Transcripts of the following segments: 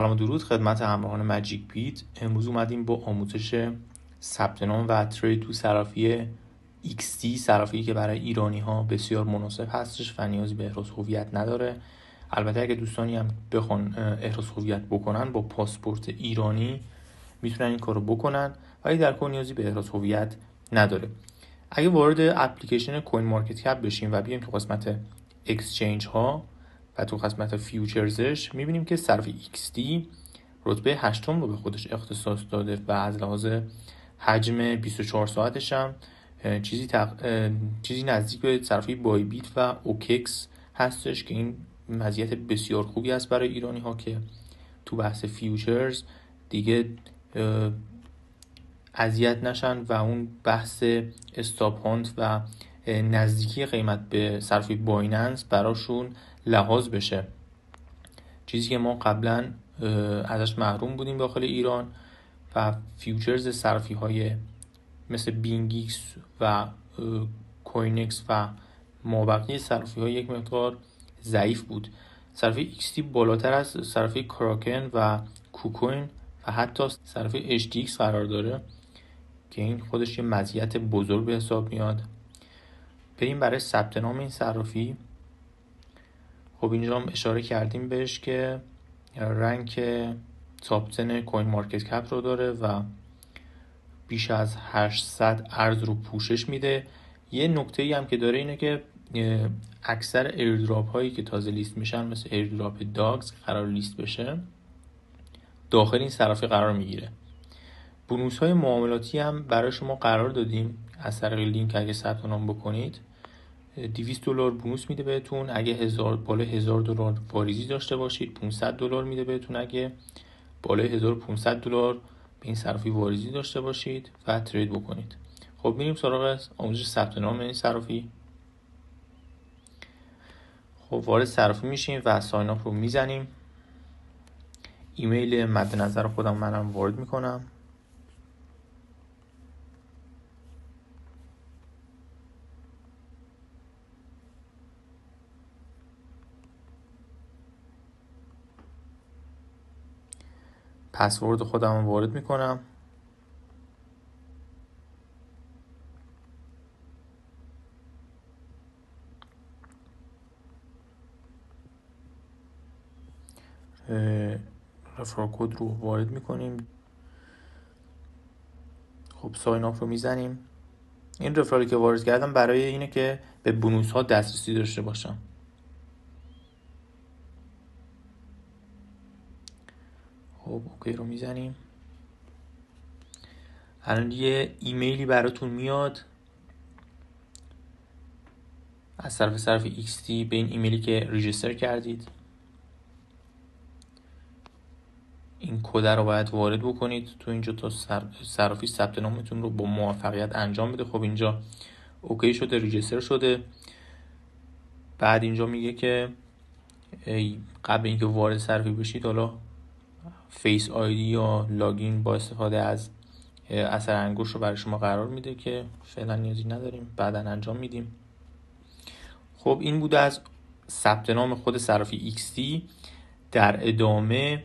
سلام و درود خدمت همراهان ماجیک بیت. امروز اومدیم با آموزش ثبت نام و ترید تو صرافی XD، صرافی که برای ایرانی ها بسیار مناسب هستش و نیازی به احراز هویت نداره. البته اگه دوستانی هم بخوان احراز هویت بکنن با پاسپورت ایرانی میتونن این کارو بکنن، ولی در کل نیازی به احراز هویت نداره. اگه وارد اپلیکیشن کوین مارکت کپ بشیم و بیایم تو قسمت اکسچنج ها و تو قسمت فیوچرزش، میبینیم که صرافی XD رتبه 8 رو به خودش اختصاص داده و از لحاظ حجم 24 ساعتش هم چیزی نزدیک به صرافی بای بیت و اوککس هستش که این مزیت بسیار خوبی است برای ایرانی ها که تو بحث فیوچرز دیگه اذیت نشن و اون بحث استاپ هانت و نزدیکی قیمت به صرافی بایننس براشون لحاظ بشه، چیزی که ما قبلا ازش محروم بودیم داخل ایران. و فیوچرز صرافی های مثل بینگیکس و کوینکس و مابقی صرافی های یک مقدار ضعیف بود. صرافی XD بالاتر از صرافی کراکن و کوکوین و حتی صرافی HTX قرار داره که این خودش یه مزیت بزرگ به حساب میاد. بریم برای ثبت نام این صرافی. خب اینجا هم اشاره کردیم بهش که رنک تاپ 10 کوین مارکت کپ رو داره و بیش از 800 ارز رو پوشش میده. یه نکته ای هم که داره اینه که اکثر ایردراپ هایی که تازه لیست میشن مثل ایردراپ داگز قرار لیست بشه داخل این صرافی قرار میگیره. بونوس های معاملاتی هم برای شما قرار دادیم از طریق لینک. اگه ثبت نام بکنید $200 بونوس میده بهتون اگه بالای $1000 واریزی داشته باشید. $500 میده بهتون اگه بالای $1500 به این صرافی واریزی داشته باشید و ترید بکنید. خب میریم سراغ آموزش ثبت نام این صرافی. خب وارد صرافی میشیم و ساین اپ رو میزنیم. ایمیل مد نظر خودم منم وارد میکنم. پسورد خودم وارد میکنم. رفرال کد رو وارد میکنیم. خب ساین اپ رو میزنیم. این رفرالی که وارد کردم برای اینه که به بونوس ها دسترسی داشته باشم. خب اوکی رو میزنیم. الان یه ایمیلی براتون میاد از طرف صرافی XD به این ایمیلی که ریجستر کردید. این کد رو باید وارد بکنید تو اینجا تا صرافی ثبت نامتون رو با موفقیت انجام بده. خب اینجا اوکی شده، ریجستر شده. بعد اینجا میگه که قبل اینکه وارد صرافی بشید حالا فیس آیدی یا لاگین با استفاده از اثر انگشت رو برای شما قرار میده که فعلا نیازی نداریم، بعدا انجام میدیم. خب این بوده از ثبت نام خود صرافی XD. در ادامه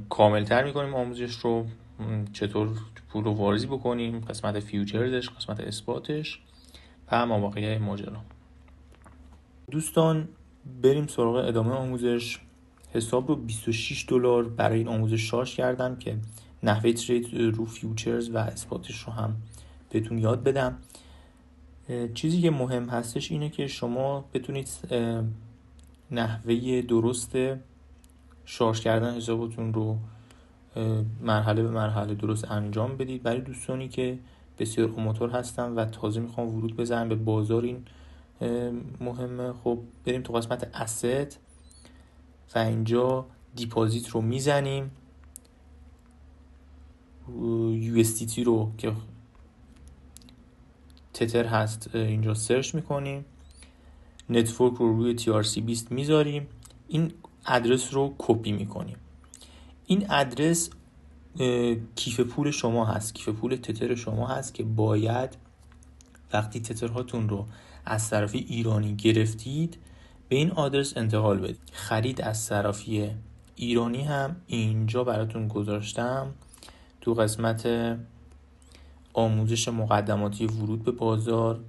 کاملتر میکنیم آموزش رو، چطور پول رو واریزی بکنیم، قسمت فیوچرزش، قسمت اثباتش و مابقی ماجرا. دوستان بریم سراغ ادامه آموزش. حساب رو $26 برای این آموزش شارژ کردم که نحوه ترید رو فیوچرز و اثباتش رو هم بهتون یاد بدم. چیزی که مهم هستش اینه که شما بتونید نحوه درست شارژ کردن حسابتون رو مرحله به مرحله درست انجام بدید. برای دوستانی که بسیار آماتور هستن و تازه میخوان ورود بزنن به بازار این مهمه. خب بریم تو قسمت asset و اینجا دیپازیت رو میزنیم. USDT رو که تتر هست اینجا سرچ میکنیم. نتورک رو روی TRC20 میذاریم. این ادرس رو کپی میکنیم. این ادرس کیف پول شما هست، کیف پول تتر شما هست که باید وقتی تترهاتون رو از صرافی ایرانی گرفتید به این آدرس انتقال بدید. خرید از صرافی ایرانی هم اینجا براتون گذاشتم تو قسمت آموزش مقدماتی ورود به بازار.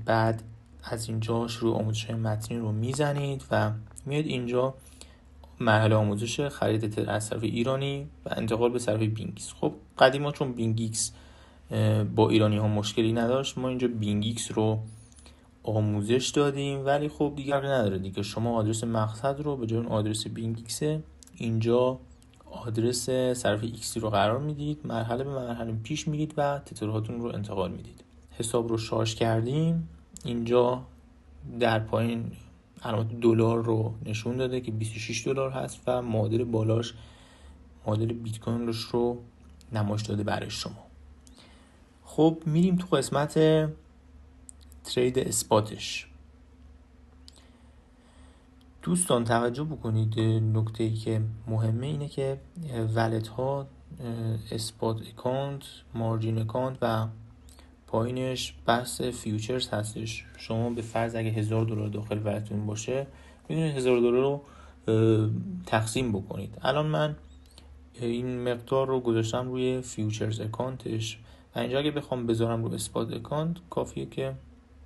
بعد از اینجا شروع آموزش متنی رو میزنید و میاد اینجا مرحله آموزش خرید اطلاع از طرف ایرانی و انتقال به طرف بینگیکس. خب قدیما چون بینگیکس با ایرانی ها مشکلی نداشت، ما اینجا بینگیکس رو آموزش دادیم، ولی خب دیگه فرقی نداره دیگه. شما آدرس مقصد رو به جای اون آدرس بینگیکس اینجا آدرس صرف ایکس رو قرار میدید، مرحله به مرحله پیش میرید و تترهاتون رو انتقال میدید. حساب رو شارژ کردیم. اینجا در پایین علامت دلار رو نشون داده که $26 هست و معادل بالاش معادل بیت کوین رو نمایش داده برای شما. خب میریم تو قسمت ترید اسپاتش. دوستان توجه بکنید، نکته‌ای که مهمه اینه که ولت ها اسپات اکانت، مارجین اکانت و پایینش بحث فیوچرز هستش. شما به فرض اگه $1000 داخل ولتتون باشه میتونید $1000 رو تقسیم بکنید. الان من این مقدار رو گذاشتم روی فیوچرز اکانتش و اینجا اگه بخوام بذارم رو اسپات اکانت کافیه که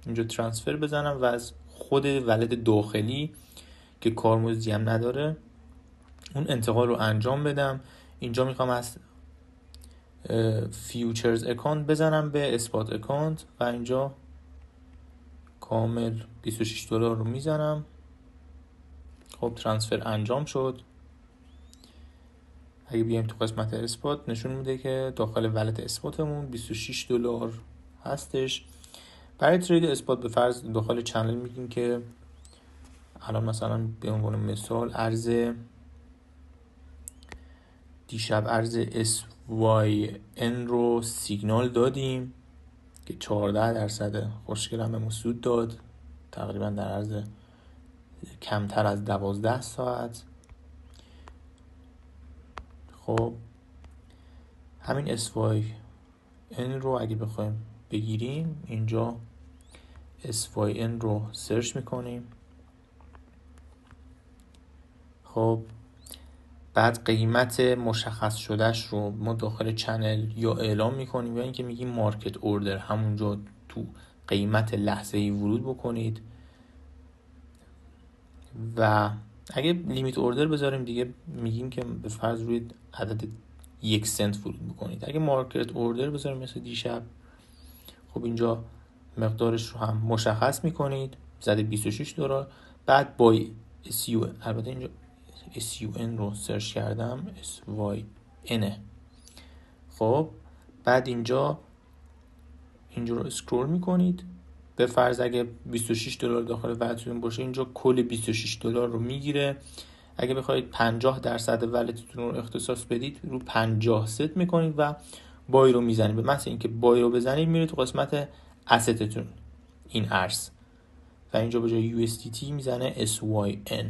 اینجا ترانسفر بزنم و از خود ولت داخلی که کارمزدی هم نداره اون انتقال رو انجام بدم. اینجا میخوام از فیوچرز اکانت بزنم به اسپات اکانت و اینجا کامل $26 رو میزنم. خب ترانسفر انجام شد. اگه بیایم تو قسمت اسپات نشون میده که داخل ولت اسپاتمون $26 هستش. برای ترید اسپات به فرض داخل چنل میگیم که الان مثلا به عنوان مثال ارز دیشب ارز SYN رو سیگنال دادیم که 14% خوشگل هم بهمون سود داد، تقریبا در عرض کمتر از 12 ساعت. خب همین SYN رو اگه بخوایم بگیریم اینجا SYN رو سرچ میکنیم. خب بعد قیمت مشخص شدهش رو ما داخل چنل یا اعلام میکنیم یا اینکه میگیم مارکت اوردر، همونجا تو قیمت لحظه‌ای ورود بکنید و اگه لیمیت اوردر بذاریم دیگه میگیم که به فرض روی عدد 1 سنت ورود بکنید. اگه مارکت اوردر بذاریم مثل دیشب، خب اینجا مقدارش رو هم مشخص میکنید، زده $26. بعد با SUN، البته اینجا SUN رو سرچ کردم SYN. خب بعد اینجا رو اسکرول میکنید. به فرض اگه $26 داخل ولتتون باشه اینجا کل $26 رو میگیره. اگه بخواید 50% ولتتون رو اختصاص بدید رو 50 ست میکنید و بای رو میزنید. به محض اینکه بای رو بزنید میرید تو قسمت assetتون این ارز و اینجا به جای USDT میزنه SYN،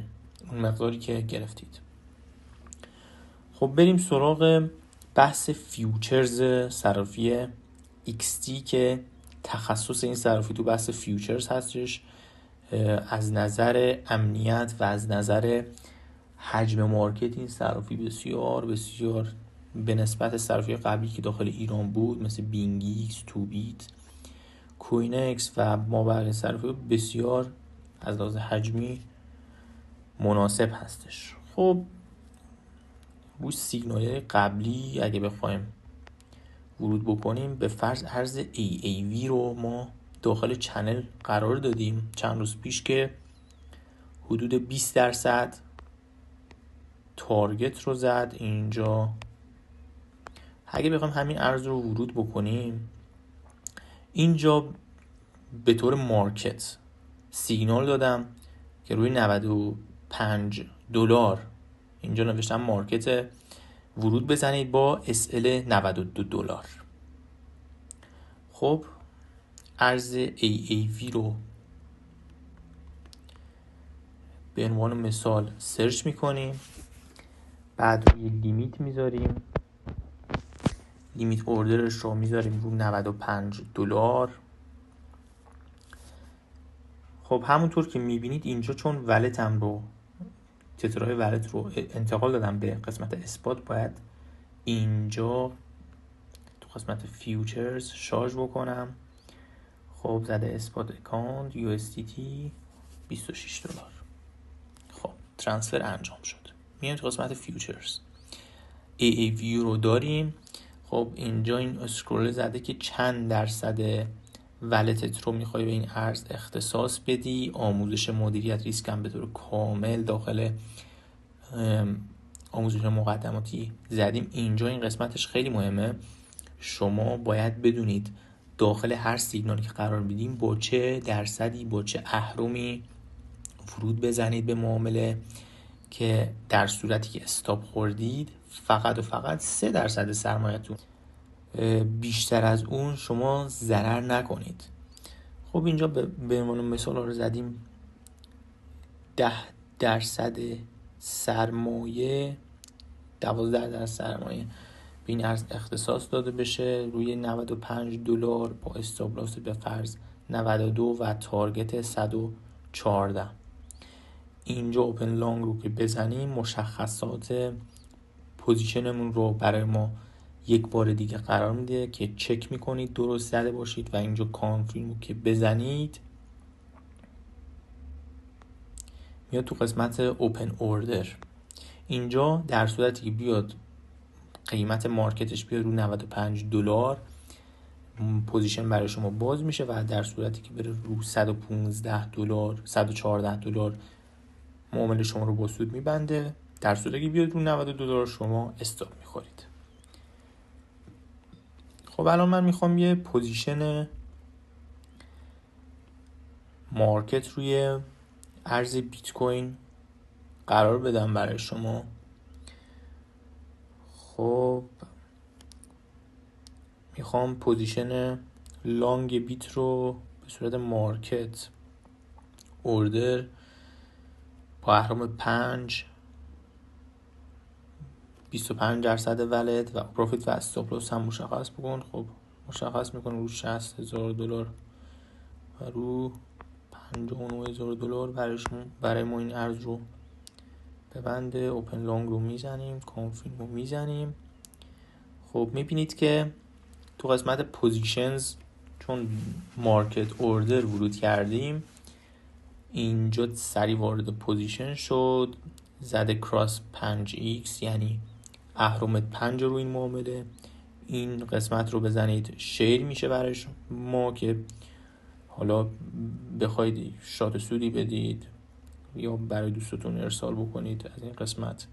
اون مقداری که گرفتید. خب بریم سراغ بحث فیوچرز صرافی XT که تخصص این صرافی تو بحث فیوچرز هستش. از نظر امنیت و از نظر حجم مارکت این صرافی بسیار بسیار به نسبت صرافی قبلی که داخل ایران بود مثل بینگیکس، توبیت، کوینکس و مابقی صرافی بسیار از لحاظ حجمی مناسب هستش. خب روی سیگنال قبلی اگه بخوایم ورود بکنیم، به فرض ارز AAV رو ما داخل چنل قرار دادیم چند روز پیش که حدود 20% تارگت رو زد. اینجا اگه بخوایم همین ارز رو ورود بکنیم، اینجا به طور مارکت سیگنال دادم که روی $95 اینجا نوشتم مارکت ورود بزنید با SL $92. خب ارز AAV رو به عنوان مثال سرچ میکنیم، بعد روی لیمیت میذاریم، لیمیت اوردرش رو میذاریم رو $95. خب همونطور که میبینید اینجا چون ولتم رو تترای ولت رو انتقال دادم به قسمت اثبات، باید اینجا تو قسمت فیوچرز شارژ بکنم. خب زده اثبات اکانت USDT $26. خب ترانسفر انجام شد. میایم تو قسمت فیوچرز، AAV رو داریم. خب اینجا این اسکرول زده که چند درصد ولتت رو میخوای به این ارز اختصاص بدی. آموزش مدیریت ریسک هم به طور کامل داخل آموزش مقدماتی زدیم. اینجا این قسمتش خیلی مهمه، شما باید بدونید داخل هر سیگنالی که قرار میدیم با چه درصدی، با چه اهرمی ورود بزنید به معامله، که در صورتی که استاپ خوردید فقط و فقط 3% سرمایه‌تون، بیشتر از اون شما ضرر نکنید. خب اینجا به عنوان مثال رو زدیم 10% سرمایه، 12% سرمایه به این ارز اختصاص داده بشه روی $95 با استاپ لاس به فرض 92 و تارگت 114. اینجا اوپن لانگ رو که بزنیم مشخصات پوزیشنمون رو برای ما یک بار دیگه قرار میده که چک میکنید درست زده باشید و اینجا کانفرم رو که بزنید میاد تو قسمت اوپن اوردر. اینجا در صورتی که بیاد قیمت مارکتش بیاد رو $95 پوزیشن برای شما باز میشه و در صورتی که بره رو $115 $114 معامله شما رو با سود میبنده. در صورتی که بیاد رو $92 شما استاپ میخورید. خب الان من میخوام یه پوزیشن مارکت روی ارز بیت کوین قرار بدم برای شما. خب میخوام پوزیشن لانگ بیت رو به صورت مارکت اوردر با اهرم 25% ولت و پروفیت و استاپ لاس هم مشخص بکن. خب مشخص میکنم رو $60,000 و رو $59,000 برای ما این ارز رو ببنده. اوپن لانگ رو میزنیم، کانفرم رو میزنیم. خب میبینید که تو قسمت پوزیشنز چون مارکت اوردر ورود کردیم اینجا سری وارد پوزیشن شد، زده کراس 5x یعنی اهرم 5 رو این معامله. این قسمت رو بزنید شیر میشه برای ما که حالا بخواید شات سودی بدید یا برای دوستتون ارسال بکنید. از این قسمت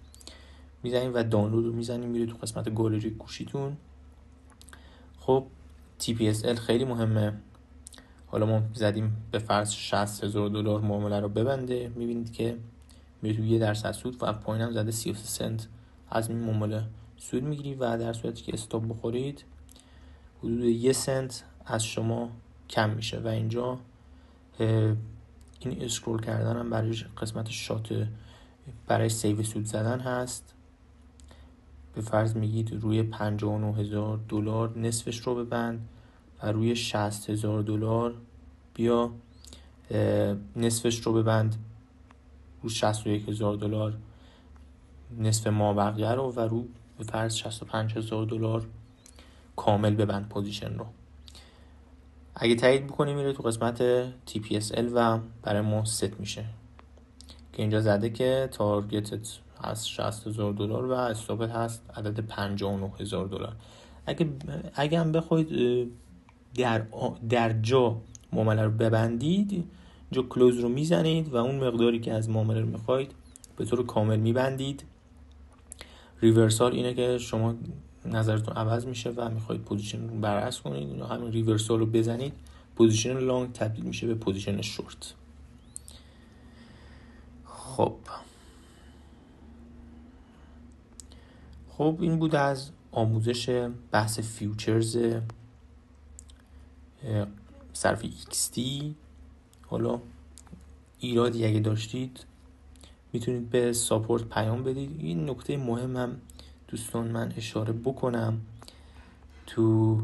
میزنیم و دانلود رو میزنیم میره تو قسمت گالری گوشیتون. خب TPSL خیلی مهمه. حالا ما زدیم به فرض $60,000 معامله رو ببنده. میبینید که میره تو 1% سود و پایین هم زده 33 سنت از این معامله سود میگیری و در صورتی که استاپ بخورید حدود 1 سنت از شما کم میشه. و اینجا این اسکرول کردن هم برای قسمت شات برای سیو سود زدن هست. به فرض میگید روی $59,000 نصفش رو ببند و روی $60,000 بیا نصفش رو ببند، رو $61,000 نصف ما بقیه رو و رو به فرض $65,000 کامل ببند پوزیشن رو. اگه تایید بکنی میره تو قسمت TPSL و برای ما ست میشه که اینجا زده که تارگتت هست $60,000 و استاپت هست عدد $59,000. اگه هم بخواید در جا معامله رو ببندید اینجا کلوز رو میزنید و اون مقداری که از معامله رو میخواید به طور کامل میبندید. ریورسال اینه که شما نظرتون عوض میشه و میخواید پوزیشن رو برعکس کنید یا همین ریورسال رو بزنید پوزیشن لانگ تبدیل میشه به پوزیشن شورت. خب این بود از آموزش بحث فیوچرز صرف XT. حالا ایرادی اگه داشتید میتونید به ساپورت پیام بدید. این نکته مهمم دوستان من اشاره بکنم، تو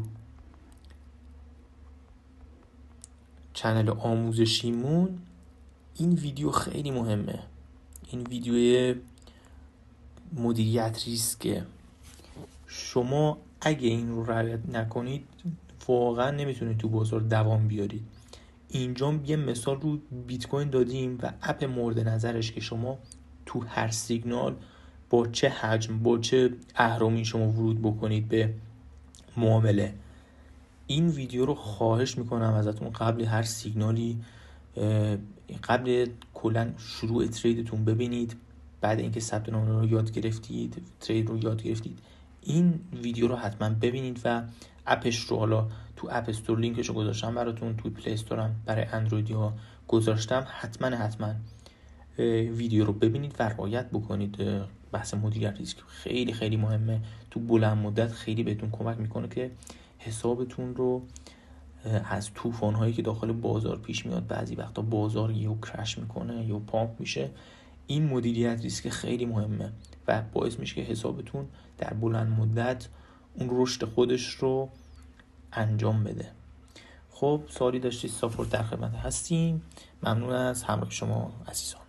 چنل آموزشیمون این ویدیو خیلی مهمه. این ویدیو مدیریت ریسکه. شما اگه این رو رعایت نکنید واقعا نمیتونید تو بازار دوام بیارید. اینجا یه مثال رو بیت کوین دادیم و اپ مورد نظرش که شما تو هر سیگنال با چه حجم با چه اهرامی شما ورود بکنید به معامله. این ویدیو رو خواهش میکنم ازتون قبل هر سیگنالی، قبل کلا شروع تریدتون ببینید. بعد اینکه ثبت نام رو یاد گرفتید، ترید رو یاد گرفتید، این ویدیو رو حتما ببینید و اپش رو، حالا تو اپ استور لینکش رو گذاشتم براتون، تو پلی استور هم برای اندرویدی ها گذاشتم. حتما ویدیو رو ببینید و رعایت بکنید. بحث مدیریت ریسک خیلی خیلی مهمه. تو بلند مدت خیلی بهتون کمک میکنه که حسابتون رو از طوفان هایی که داخل بازار پیش میاد، بعضی وقتا بازار یهو کرش میکنه یا پامپ میشه، این مدیریت ریسک خیلی مهمه و باعث میشه که حسابتون در بلند مدت اون رشد خودش رو انجام بده. خب سوالی داشتید ساپورت در خدمت هستیم. ممنون از همراه شما عزیزان.